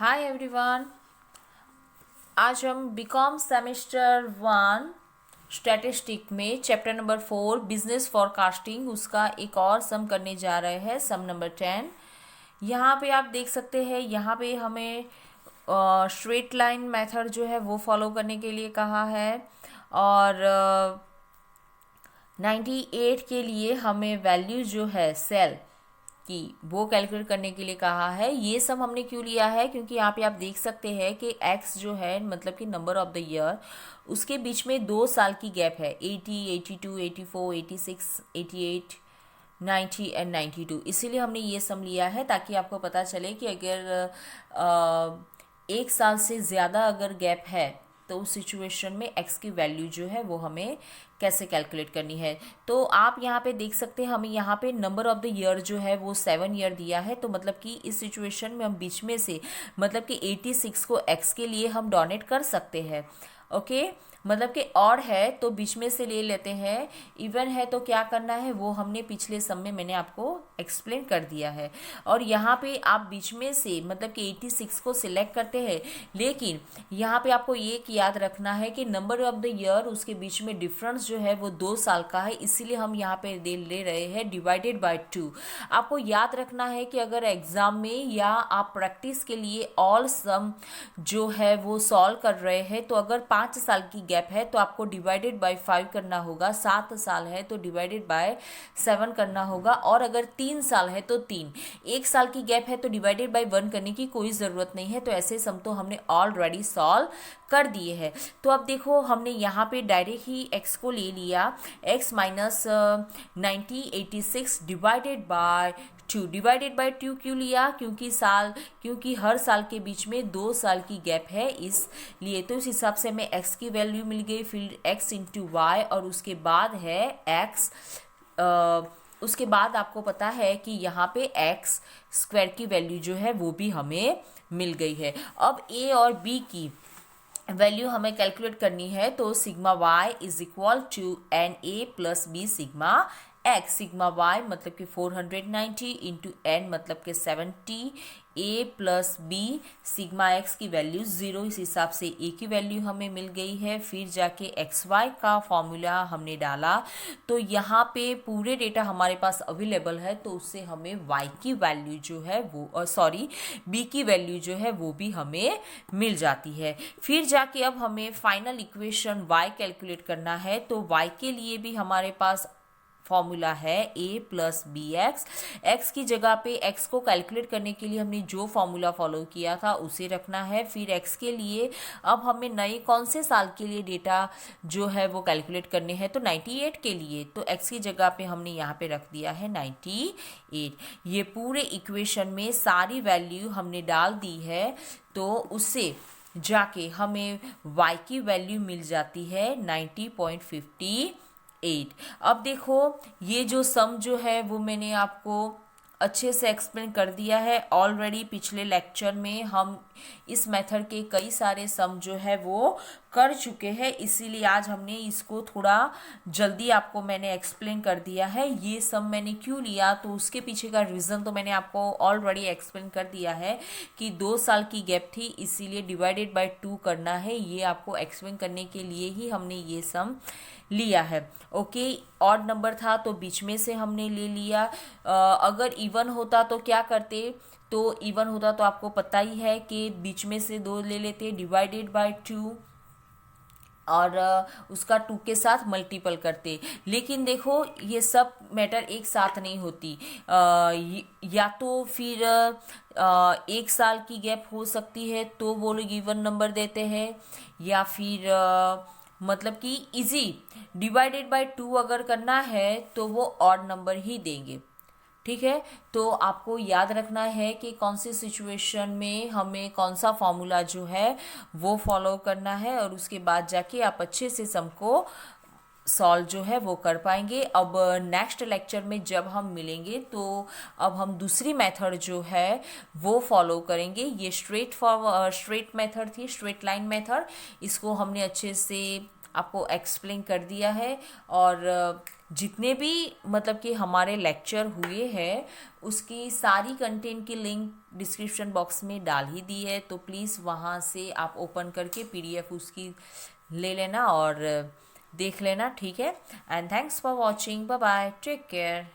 Hi everyone. आज हम BCom semester 1 statistic में चैप्टर नंबर 4 बिजनेस फॉरकास्टिंग उसका एक और सम करने जा रहे हैं, सम नंबर 10। यहाँ पे आप देख सकते हैं, यहाँ पे हमें स्ट्रेट लाइन मेथड जो है वो फॉलो करने के लिए कहा है और 98 के लिए हमें वैल्यू जो है सेल कि वो कैलकुलेट करने के लिए कहा है। ये सब हमने क्यों लिया है, क्योंकि यहाँ पे आप देख सकते हैं कि x जो है मतलब कि नंबर ऑफ द ईयर, उसके बीच में 2 साल की गैप है, 80, 82, 84, 86, 88, 90 एंड 92। इसीलिए हमने ये सम लिया है ताकि आपको पता चले कि अगर 1 साल से ज़्यादा अगर गैप है तो उस सिचुएशन में x की वैल्यू जो है वो हमें कैसे कैलकुलेट करनी है। तो आप यहाँ पे देख सकते हैं, हमें यहाँ पे नंबर ऑफ द ईयर जो है वो 7 ईयर दिया है। तो मतलब कि इस सिचुएशन में हम बीच में से मतलब कि 86 को x के लिए हम डोनेट कर सकते हैं। ओके, मतलब कि ऑड है तो बीच में से ले लेते हैं, इवन है तो क्या करना है वो हमने पिछले सम में मैंने आपको एक्सप्लेन कर दिया है। और यहाँ पे आप बीच में से मतलब कि 86 को सिलेक्ट करते हैं, लेकिन यहाँ पे आपको ये याद रखना है कि नंबर ऑफ द ईयर उसके बीच में डिफरेंस जो है वो 2 साल का है, इसीलिए हम यहाँ पे ले रहे हैं डिवाइडेड बाय 2। आपको याद रखना है कि अगर एग्जाम में या आप प्रैक्टिस के लिए ऑल सम जो है वो सॉल्व कर रहे हैं, तो अगर 5 साल की गैप है तो आपको डिवाइडेड बाय 5 करना होगा, 7 साल है तो डिवाइडेड बाय 7 करना होगा, और अगर 3 साल है तो 3, 1 साल की गैप है तो डिवाइडेड बाय 1 करने की कोई ज़रूरत नहीं है। तो ऐसे सम तो हमने ऑलरेडी सॉल्व कर दिए हैं। तो अब देखो, हमने यहाँ पे डायरेक्ट ही x को ले लिया, x minus 86 divided by 2। Divided by 2 क्यों लिया, क्योंकि हर साल के बीच में 2 साल की गैप है, इसलिए। तो इस हिसाब से हमें x की वैल्यू मिल गई, फिर x इंटू वाई, और उसके बाद है x, उसके बाद आपको पता है कि यहाँ पे x स्क्वायर की वैल्यू जो है वो भी हमें मिल गई है। अब a और b की वैल्यू हमें कैलकुलेट करनी है, तो sigma y is equal to n a plus b sigma x। Sigma y मतलब कि 490 इंटू एन मतलब कि 70, a plus b sigma x की वैल्यू 0, इस हिसाब से a की वैल्यू हमें मिल गई है। फिर जाके एक्स वाई का फॉर्मूला हमने डाला, तो यहाँ पे पूरे डेटा हमारे पास अवेलेबल है, तो उससे हमें y की वैल्यू जो है वो b की वैल्यू जो है वो भी हमें मिल जाती है। फिर जाके अब हमें फाइनल इक्वेशन y कैलकुलेट करना है, तो y के लिए भी हमारे पास फॉर्मूला है a plus b x. X की जगह पे x को कैलकुलेट करने के लिए हमने जो फॉर्मूला फॉलो किया था उसे रखना है। फिर x के लिए अब हमें नए कौन से साल के लिए डेटा जो है वो कैलकुलेट करने हैं, तो 98 के लिए, तो x की जगह पे हमने यहाँ पे रख दिया है 98। ये पूरे इक्वेशन में सारी वैल्यू हमने डाल दी है, तो उससे जाके हमें y की वैल्यू मिल जाती है 90.58। अब देखो, ये जो सम जो है वो मैंने आपको अच्छे से एक्सप्लेन कर दिया है ऑलरेडी। पिछले लेक्चर में हम इस मेथड के कई सारे सम जो है वो कर चुके हैं, इसीलिए आज हमने इसको थोड़ा जल्दी आपको मैंने एक्सप्लेन कर दिया है। ये सम मैंने क्यों लिया, तो उसके पीछे का रीज़न तो मैंने आपको ऑलरेडी एक्सप्लेन कर दिया है कि 2 साल की गैप थी, इसीलिए डिवाइडेड बाय 2 करना है। ये आपको एक्सप्लेन करने के लिए ही हमने ये सम लिया है। ओके, ऑड नंबर था तो बीच में से हमने ले लिया। अगर इवन होता तो क्या करते, तो इवन होता तो आपको पता ही है कि बीच में से 2 ले लेते, डिवाइडेड बाय 2, और उसका 2 के साथ मल्टीपल करते। लेकिन देखो, ये सब मैटर एक साथ नहीं होती, या तो फिर 1 साल की गैप हो सकती है तो वो लोग इवन नंबर देते हैं, या फिर मतलब कि इजी डिवाइडेड बाय 2 अगर करना है तो वो ऑड नंबर ही देंगे। ठीक है, तो आपको याद रखना है कि कौन सी सिचुएशन में हमें कौन सा फॉर्मूला जो है वो फॉलो करना है, और उसके बाद जाके आप अच्छे से सम को सॉल्व जो है वो कर पाएंगे। अब नेक्स्ट लेक्चर में जब हम मिलेंगे तो अब हम दूसरी मेथड जो है वो फॉलो करेंगे। ये स्ट्रेट मेथड थी, स्ट्रेट लाइन मेथड, इसको हमने अच्छे से आपको एक्सप्लेन कर दिया है। और जितने भी मतलब कि हमारे लेक्चर हुए हैं उसकी सारी कंटेंट की लिंक डिस्क्रिप्शन बॉक्स में डाल ही दी है, तो प्लीज़ वहाँ से आप ओपन करके पीडीएफ उसकी ले लेना और देख लेना, ठीक है। And thanks for watching, bye bye, take care.